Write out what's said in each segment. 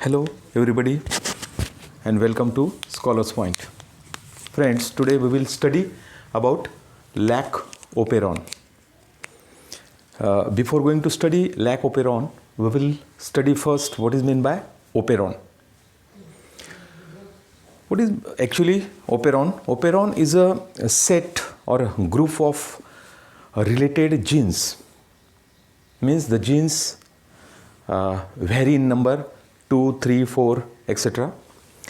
Hello everybody and welcome to Scholars Point. Friends, today we will study about lac operon. Before going to study lac operon, we will study first what is meant by operon. What is actually operon? Operon is a set or a group of related genes. Means the genes vary in number 2, 3, 4, etc.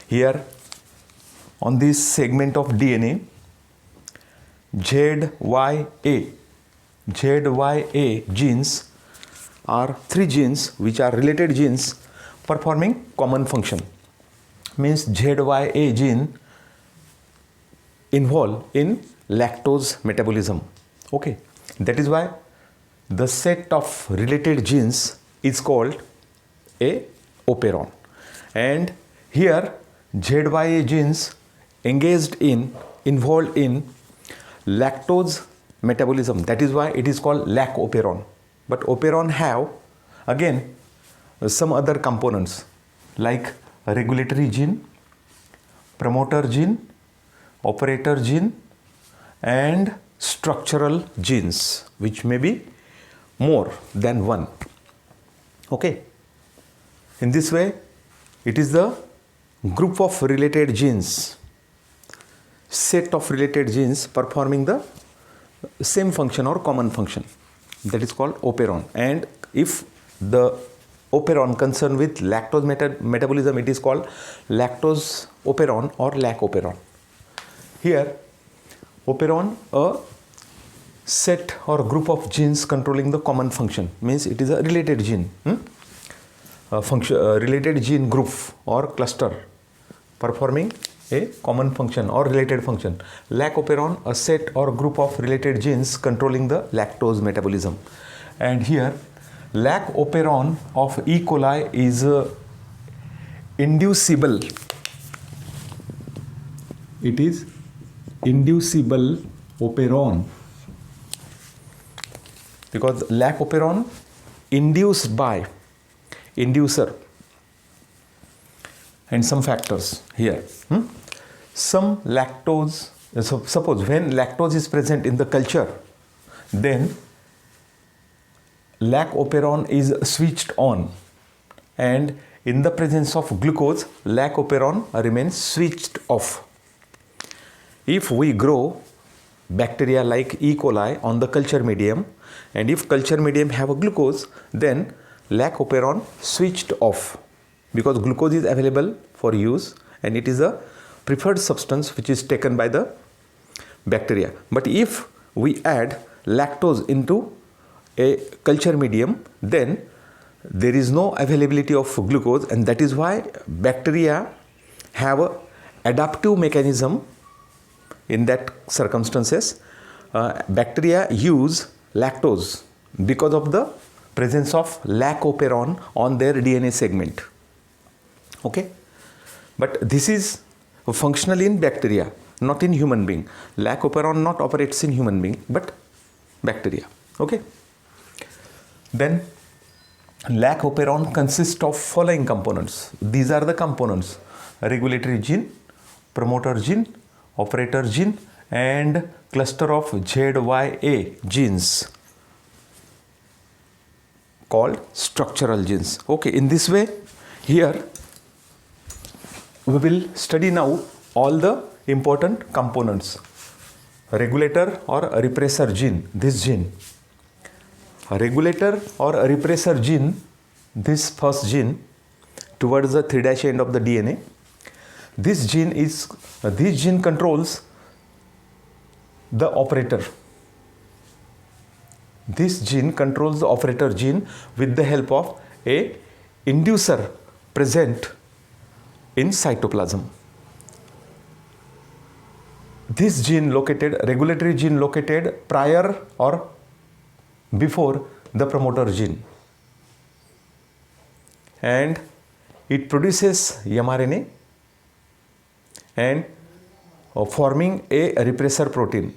Here on this segment of DNA, ZYA genes are three genes which are related genes performing common function. Means ZYA gene involved in lactose metabolism. Okay, that is why the set of related genes is called a operon. And here ZYA genes involved in lactose metabolism. That is why it is called lac operon. But operon have again some other components like a regulatory gene, promoter gene, operator gene, and structural genes, which may be more than one. Okay. In this way, it is the group of related genes, set of related genes performing the same function or common function. That is called operon. And if the operon concerned with lactose metabolism, it is called lactose operon or lac operon. Here, operon, a set or group of genes controlling the common function, means it is a related gene. Related gene group or cluster performing a common function or related function. Lac operon, a set or group of related genes controlling the lactose metabolism. And here lac operon of E. coli is inducible. It is inducible operon because lac operon induced by inducer and some factors here. Some lactose, suppose when lactose is present in the culture, then lac operon is switched on, and in the presence of glucose, lac operon remains switched off. If we grow bacteria like E. coli on the culture medium, and if culture medium have a glucose, then lac operon switched off because glucose is available for use and it is a preferred substance which is taken by the bacteria. But if we add lactose into a culture medium, then there is no availability of glucose, and that is why bacteria have a adaptive mechanism. In that circumstances, bacteria use lactose because of the presence of lac operon on their DNA segment. Okay, but this is functional in bacteria, not in human being. Lac operon not operates in human being but bacteria. Okay, then lac operon consists of following components. These are the components: regulatory gene, promoter gene, operator gene, and cluster of ZYA genes called structural genes. Okay, in this way, here we will study now all the important components. Regulator or a repressor gene, this gene. A regulator or a repressor gene, this first gene towards the 3' end of the DNA. This gene controls the operator. This gene controls the operator gene with the help of a inducer present in cytoplasm. This gene regulatory gene located prior or before the promoter gene, and it produces mRNA and forming a repressor protein.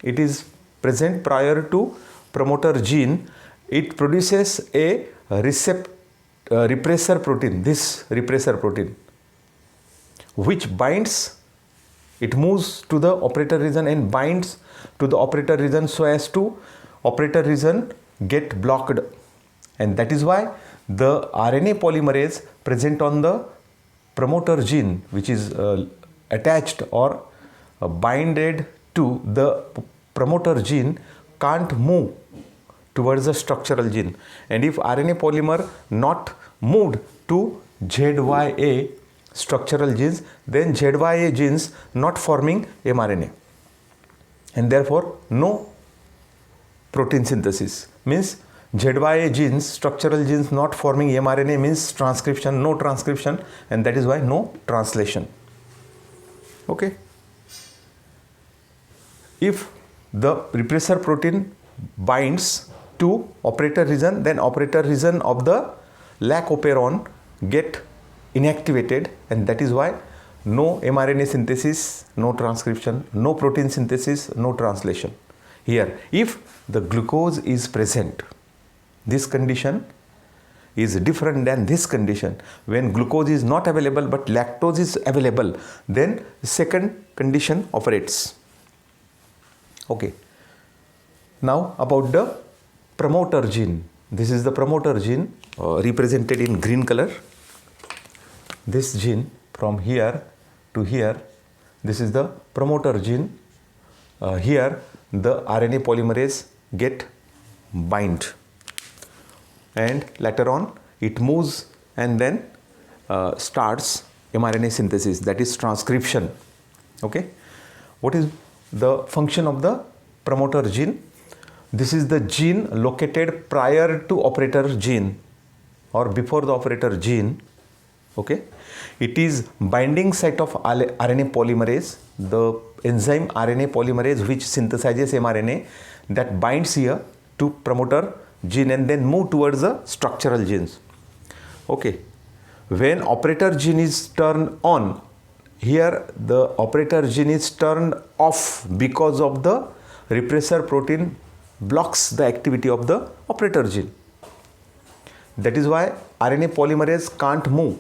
It is present prior to promoter gene. It produces a repressor protein, this repressor protein, which binds, it moves to the operator region and binds to the operator region so as to operator region get blocked. And that is why the RNA polymerase present on the promoter gene, which is attached or binded to the promoter gene, can't move towards the structural gene. And if RNA polymer not moved to ZYA structural genes, then ZYA genes not forming mRNA, and therefore no protein synthesis. Means ZYA genes, structural genes not forming mRNA means transcription, no transcription, and that is why no translation. Okay. If the repressor protein binds to operator region, then operator region of the lac operon get inactivated, and that is why no mRNA synthesis, no transcription, no protein synthesis, no translation. Here, if the glucose is present, this condition is different than this condition. When glucose is not available but lactose is available, then second condition operates. Okay. Now about the promoter gene. This is the promoter gene represented in green color. This gene from here to here, this is the promoter gene. Here the RNA polymerase get bind, and later on it moves and then starts mRNA synthesis, that is transcription. Okay. What is the function of the promoter gene? This is the gene located prior to operator gene or before the operator gene. Okay. It is binding site of RNA polymerase, the enzyme RNA polymerase which synthesizes mRNA, that binds here to promoter gene and then move towards the structural genes. Okay. When operator gene is turned on, here the operator gene is turned off because of the repressor protein blocks the activity of the operator gene. That is why RNA polymerase can't move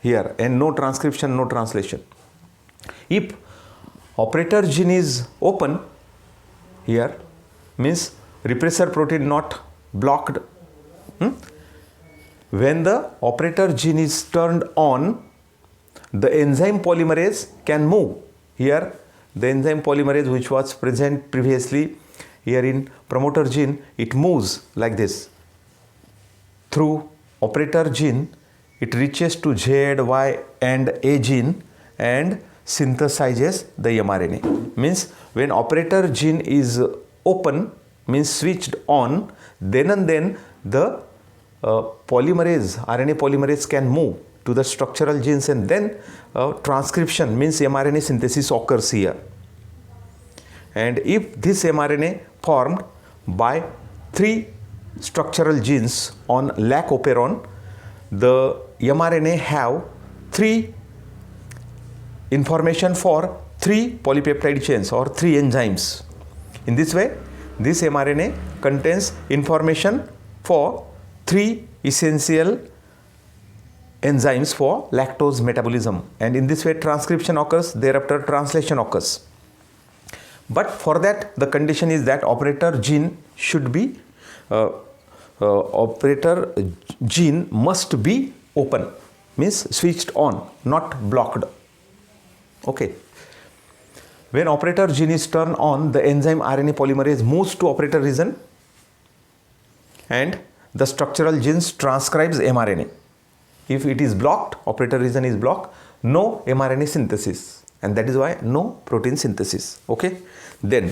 here, and no transcription, no translation. If operator gene is open here, means repressor protein not blocked. When the operator gene is turned on, the enzyme polymerase can move. Here the enzyme polymerase which was present previously here in promoter gene, it moves like this. Through operator gene, it reaches to Z, Y and A gene and synthesizes the mRNA. Means when operator gene is open, means switched on, then and then the polymerase, RNA polymerase can move to the structural genes, and then transcription means mRNA synthesis occurs here. And if this mRNA formed by 3 structural genes on lac operon, the mRNA have 3 information for 3 polypeptide chains or 3 enzymes. In this way, this mRNA contains information for 3 essential enzymes for lactose metabolism, and in this way transcription occurs, thereafter translation occurs. But for that, the condition is that operator gene should be operator gene must be open, means switched on, not blocked. Okay. When operator gene is turned on, the enzyme RNA polymerase moves to operator region and the structural genes transcribes mRNA. If it is blocked, operator region is blocked, no mRNA synthesis, and that is why no protein synthesis. Okay. Then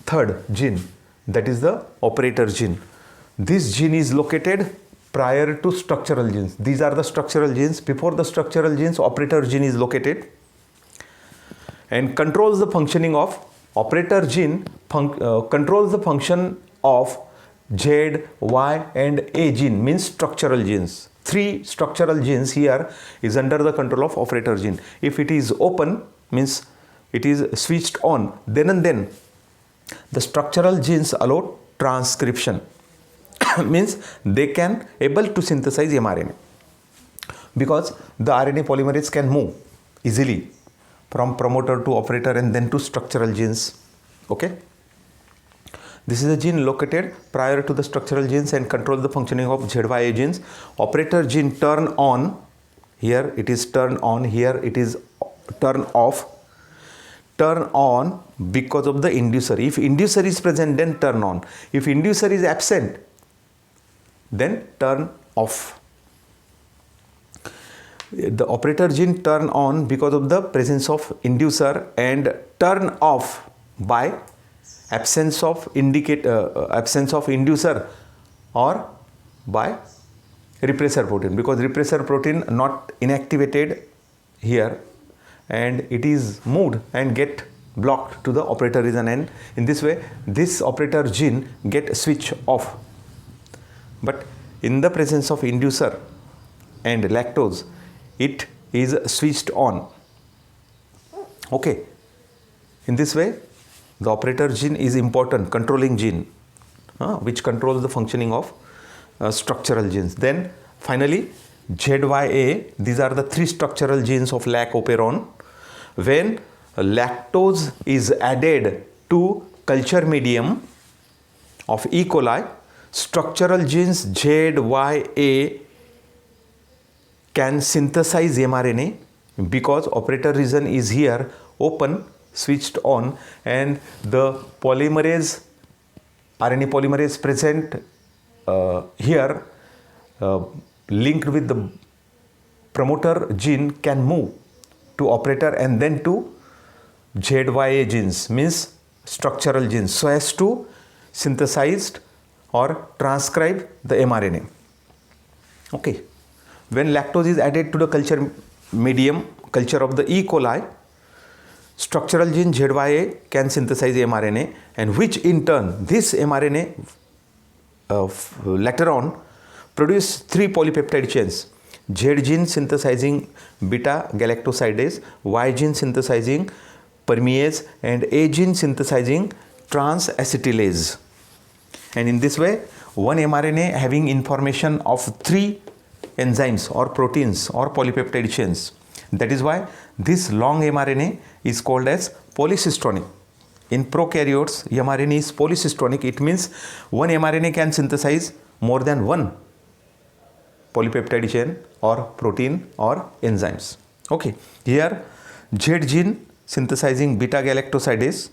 third gene, that is the operator gene. This gene is located prior to structural genes. These are the structural genes. Before the structural genes, operator gene is located and controls the functioning of operator gene, controls the function of Z, Y and A gene, means structural genes. 3 structural genes here is under the control of operator gene. If it is open, means it is switched on, then and then the structural genes allow transcription means they can able to synthesize mRNA. because the RNA polymerase can move easily from promoter to operator and then to structural genes. Okay. This is a gene located prior to the structural genes and controls the functioning of ZYA genes. Operator gene turn on, here it is turn on, here it is turn off. Turn on because of the inducer. If inducer is present, then turn on. If inducer is absent, then turn off. The operator gene turn on because of the presence of inducer and turn off by absence of inducer or by repressor protein, because repressor protein not inactivated here and it is moved and get blocked to the operator region, and in this way this operator gene get switch off. But in the presence of inducer and lactose, it is switched on. Okay. In this way, the operator gene is important controlling gene, which controls the functioning of structural genes. Then finally, ZYA, these are the three structural genes of lac operon. When lactose is added to culture medium of E. coli, structural genes ZYA can synthesize mRNA because operator region is here open, switched on, and the polymerase, RNA polymerase present here linked with the promoter gene can move to operator and then to ZYA genes, means structural genes, so as to synthesize or transcribe the mRNA. Okay. When lactose is added to the culture medium, culture of the E. coli, structural gene ZYA can synthesize mRNA, and which in turn this mRNA later on produce three polypeptide chains: Z gene synthesizing beta galactosidase, Y gene synthesizing permease, and A gene synthesizing transacetylase. And in this way, one mRNA having information of three enzymes or proteins or polypeptide chains. That is why this long mRNA is called as polycystonic. In prokaryotes, mRNA is polycystonic. It means one mRNA can synthesize more than one polypeptide chain or protein or enzymes. Okay. Here Z gene synthesizing beta galactosidase,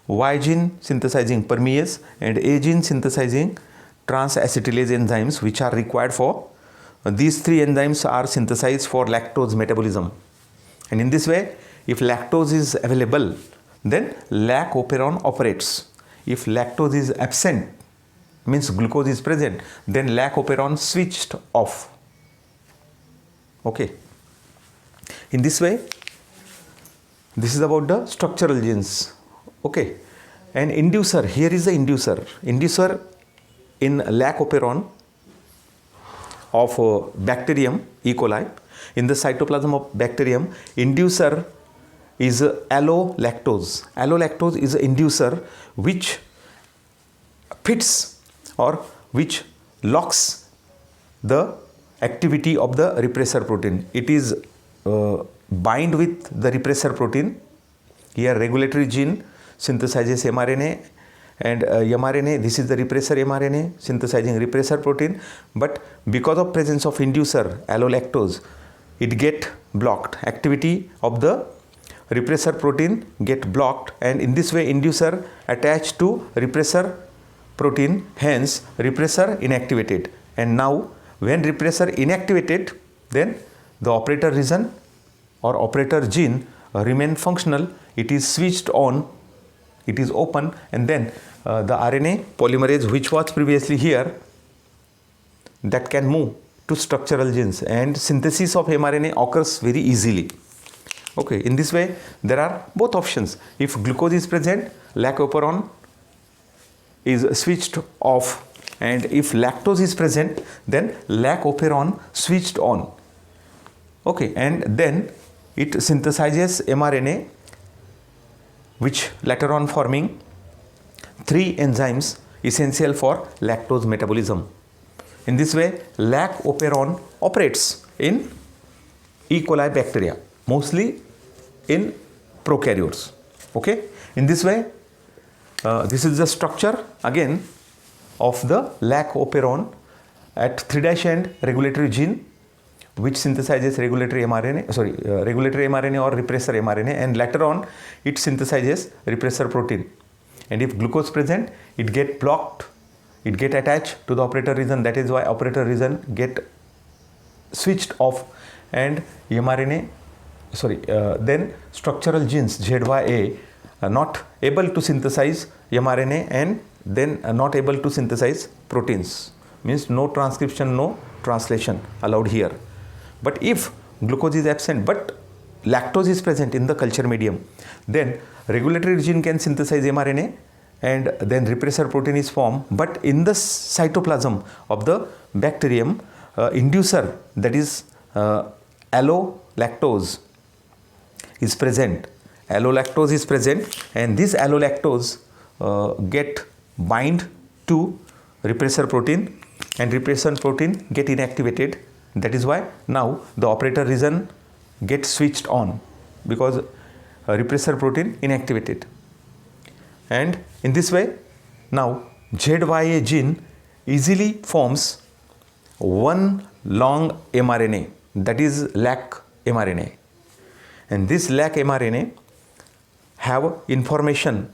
Y gene synthesizing permease, and A gene synthesizing transacetylase enzymes, which are required for these three enzymes are synthesized for lactose metabolism. And in this way, if lactose is available, then lac operon operates. If lactose is absent, means glucose is present, then lac operon switched off. Okay. In this way, this is about the structural genes. Okay. And inducer, here is the inducer. Inducer in lac operon of bacterium E. coli. In the cytoplasm of bacterium, inducer is allolactose. Allolactose is an inducer which fits or which locks the activity of the repressor protein. It is bind with the repressor protein. Here regulatory gene synthesizes mRNA, and mRNA, this is the repressor mRNA synthesizing repressor protein, but because of presence of inducer allolactose, it get blocked. Activity of the repressor protein get blocked, and in this way inducer attached to repressor protein, hence repressor inactivated. And now when repressor inactivated, then the operator region or operator gene remain functional. It is switched on, it is open, and then the RNA polymerase, which was previously here, that can move to structural genes, and synthesis of mRNA occurs very easily. Okay, in this way there are both options. If glucose is present, lac operon is switched off, and if lactose is present, then lac operon switched on. Okay, and then it synthesizes mRNA, which later on forming three enzymes essential for lactose metabolism. In this way, lac operon operates in E. coli bacteria, mostly in prokaryotes. Okay, in this way, this is the structure again of the lac operon at 3' end regulatory gene, which synthesizes regulatory mRNA, regulatory mRNA or repressor mRNA, and later on it synthesizes repressor protein. And if glucose present, it get blocked, it get attached to the operator region. That is why operator region get switched off, and mRNA, then structural genes ZYA are not able to synthesize mRNA, and then not able to synthesize proteins. Means no transcription, no translation allowed here. But if glucose is absent but lactose is present in the culture medium, then regulatory gene can synthesize mRNA, and then repressor protein is formed. But in the cytoplasm of the bacterium, inducer, that is allolactose is present. Allolactose is present, and this allolactose get bind to repressor protein, and repressor protein get inactivated. That is why now the operator region gets switched on, because repressor protein inactivated. And in this way, now ZYA gene easily forms one long mRNA, that is lac mRNA. And this lac mRNA have information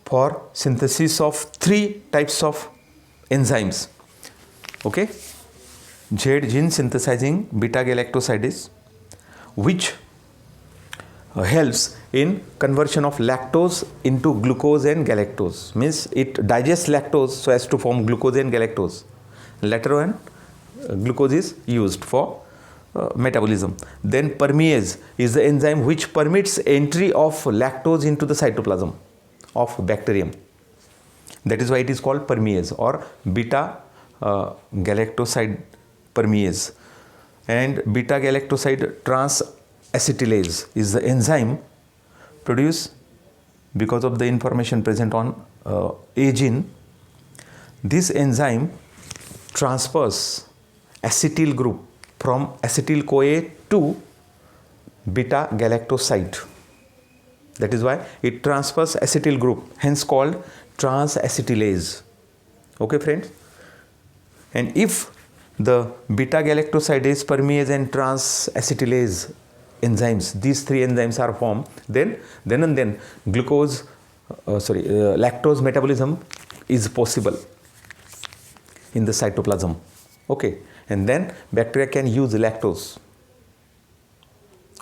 for synthesis of 3 types of enzymes. Okay, Z gene synthesizing beta galactosidase, which helps in conversion of lactose into glucose and galactose. Means it digests lactose so as to form glucose and galactose. Later on, glucose is used for metabolism. Then permease is the enzyme which permits entry of lactose into the cytoplasm of bacterium. That is why it is called permease or beta galactoside permease. And beta galactoside transacetylase is the enzyme produced because of the information present on A gene. This enzyme transfers acetyl group from acetyl-CoA to beta galactoside. That is why it transfers acetyl group, hence called transacetylase. Okay, friends? And if the beta galactosidase, permease and transacetylase enzymes, these 3 enzymes are formed, then glucose, lactose metabolism is possible in the cytoplasm. Okay, and then bacteria can use lactose.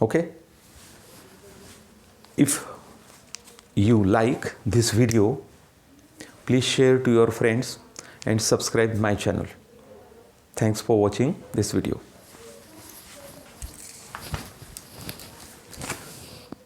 Okay, if you like this video, please share to your friends and subscribe my channel. Thanks for watching this video.